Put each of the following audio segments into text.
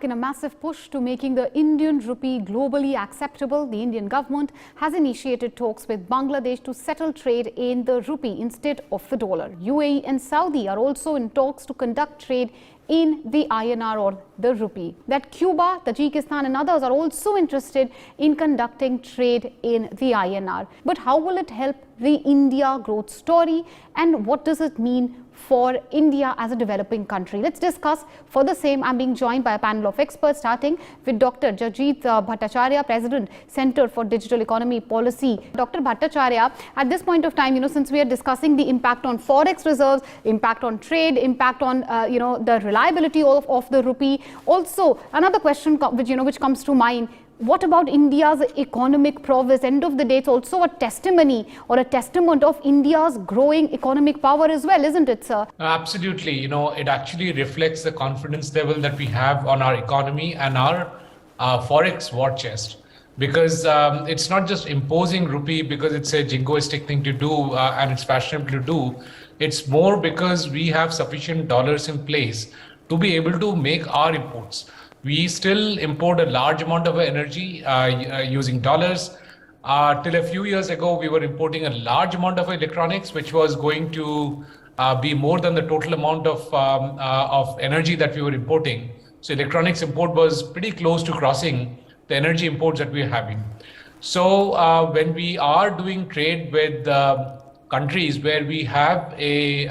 back in a massive push to making the Indian rupee globally acceptable. The Indian government has initiated talks with Bangladesh to settle trade in the rupee instead of the dollar. UAE and Saudi are also in talks to conduct trade in the INR or the rupee. That Cuba, Tajikistan and others are also interested in conducting trade in the INR. But how will it help the India growth story, and what does it mean for India as a developing country? Let's discuss. For the same, I'm being joined by a panel of experts, starting with Dr. Jaijit Bhattacharya, President, Center for Digital Economy Policy. Dr. Bhattacharya, at this point of time, since we are discussing the impact on forex reserves, impact on trade, impact on the reliability of the rupee, also another question which comes to mind. What about India's economic prowess? End of the day, it's also a testimony or a testament of India's growing economic power as well, isn't it, sir? Absolutely. It actually reflects the confidence level that we have on our economy and our forex war chest. Because it's not just imposing rupee because it's a jingoistic thing to do and it's fashionable to do. It's more because we have sufficient dollars in place to be able to make our imports. We still import a large amount of energy using dollars. Till a few years ago, we were importing a large amount of electronics, which was going to be more than the total amount of energy that we were importing. So electronics import was pretty close to crossing the energy imports that we are having. So when we are doing trade with countries where we have we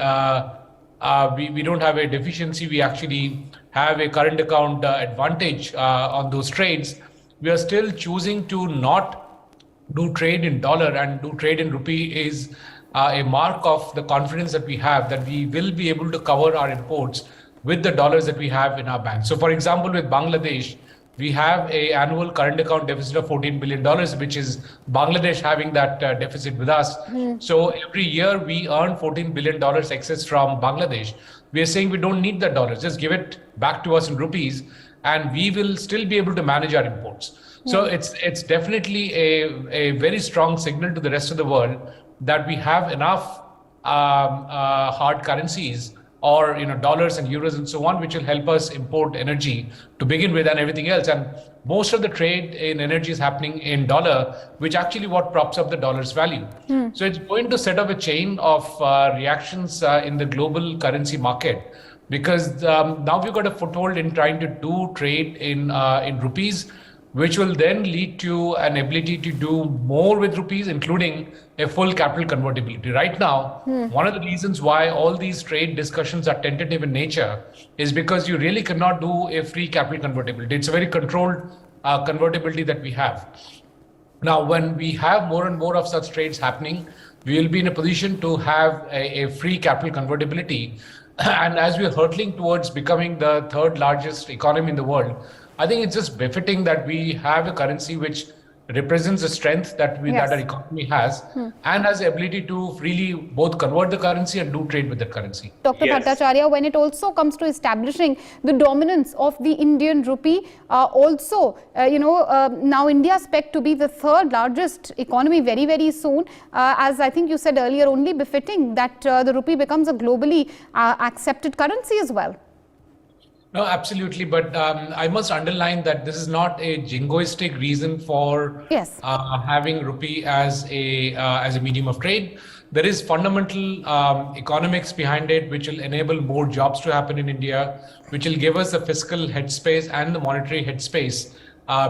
don't have a deficiency, we actually have a current account advantage on those trades, we are still choosing to not do trade in dollar and do trade in rupee is a mark of the confidence that we have that we will be able to cover our imports with the dollars that we have in our bank. So for example, with Bangladesh, we have an annual current account deficit of $14 billion, which is Bangladesh having that deficit with us. So every year we earn $14 billion excess from Bangladesh. We are saying we don't need the dollars, just give it back to us in rupees and we will still be able to manage our imports. So it's definitely a very strong signal to the rest of the world that we have enough hard currencies or dollars and euros and so on, which will help us import energy to begin with and everything else. And most of the trade in energy is happening in dollar, which actually what props up the dollar's value. So it's going to set up a chain of reactions in the global currency market, because now we've got a foothold in trying to do trade in rupees, which will then lead to an ability to do more with rupees, including a full capital convertibility. Right now, one of the reasons why all these trade discussions are tentative in nature is because you really cannot do a free capital convertibility. It's a very controlled convertibility that we have. Now, when we have more and more of such trades happening, we will be in a position to have a free capital convertibility. And as we are hurtling towards becoming the third largest economy in the world, I think it's just befitting that we have a currency which represents the strength that our economy has and has the ability to freely both convert the currency and do trade with the currency. Dr. Bhattacharya, when it also comes to establishing the dominance of the Indian rupee, now India is expected to be the third largest economy very, very soon. As I think you said earlier, only befitting that the rupee becomes a globally accepted currency as well. No, absolutely. But I must underline that this is not a jingoistic reason for having rupee as a medium of trade. There is fundamental economics behind it, which will enable more jobs to happen in India, which will give us the fiscal headspace and the monetary headspace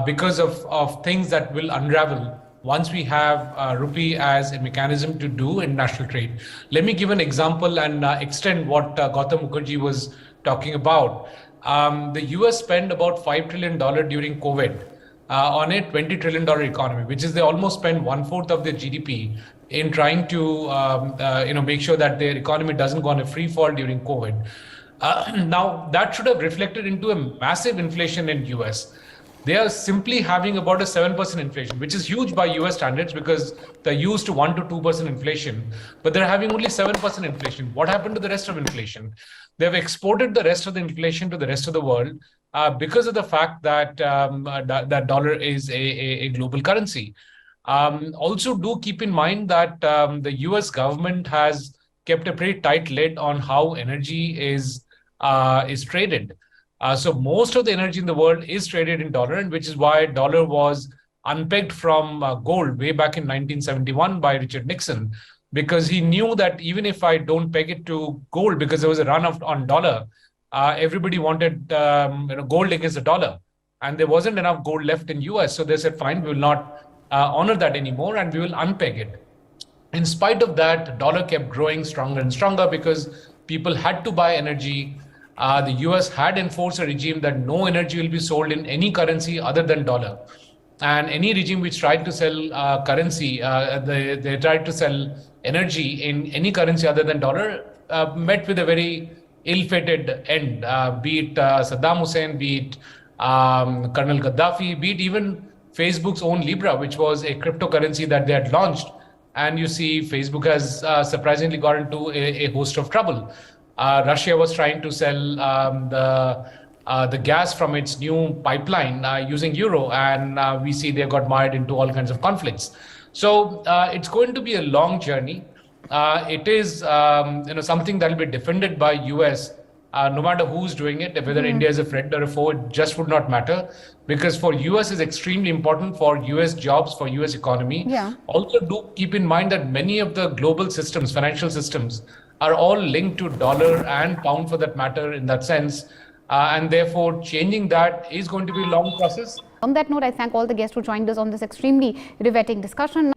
because of things that will unravel once we have rupee as a mechanism to do international trade. Let me give an example and extend what Gautam Mukherjee was talking about. The US spent about $5 trillion during COVID on a $20 trillion economy, which is they almost spend 1/4 of their GDP in trying to make sure that their economy doesn't go on a free fall during COVID. Now that should have reflected into a massive inflation in US. They are simply having about a 7% inflation, which is huge by US standards because they're used to 1 to 2% inflation, but they're having only 7% inflation. What happened to the rest of inflation? They've exported the rest of the inflation to the rest of the world because of the fact that that dollar is a global currency. Also, do keep in mind that the US government has kept a pretty tight lid on how energy is traded. So most of the energy in the world is traded in dollar, and which is why dollar was unpegged from gold way back in 1971 by Richard Nixon, because he knew that even if I don't peg it to gold, because there was a run on dollar, everybody wanted gold against the dollar, and there wasn't enough gold left in US. So they said, fine, we will not honor that anymore, and we will unpeg it. In spite of that, dollar kept growing stronger and stronger because people had to buy energy. The US had enforced a regime that no energy will be sold in any currency other than dollar. And any regime which tried to sell currency, they tried to sell energy in any currency other than dollar, met with a very ill-fated end, be it Saddam Hussein, be it Colonel Gaddafi, be it even Facebook's own Libra, which was a cryptocurrency that they had launched. And you see Facebook has surprisingly got into a host of trouble. Russia was trying to sell the gas from its new pipeline using euro, and we see they got mired into all kinds of conflicts. So it's going to be a long journey. It is something that will be defended by US. No matter who's doing it, whether India is a friend or a foe, it just would not matter, because for US is extremely important for US jobs, for US economy. Yeah. Also, do keep in mind that many of the global systems, financial systems, are all linked to dollar and pound for that matter in that sense. And therefore, changing that is going to be a long process. On that note, I thank all the guests who joined us on this extremely riveting discussion.